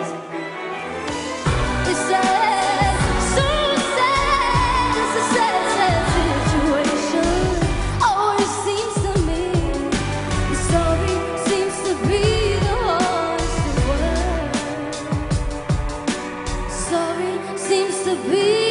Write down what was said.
It's sad, so sad. It's a sad, sad situation. Always seems to me the story seems to be the hardest word. Sorry seems to be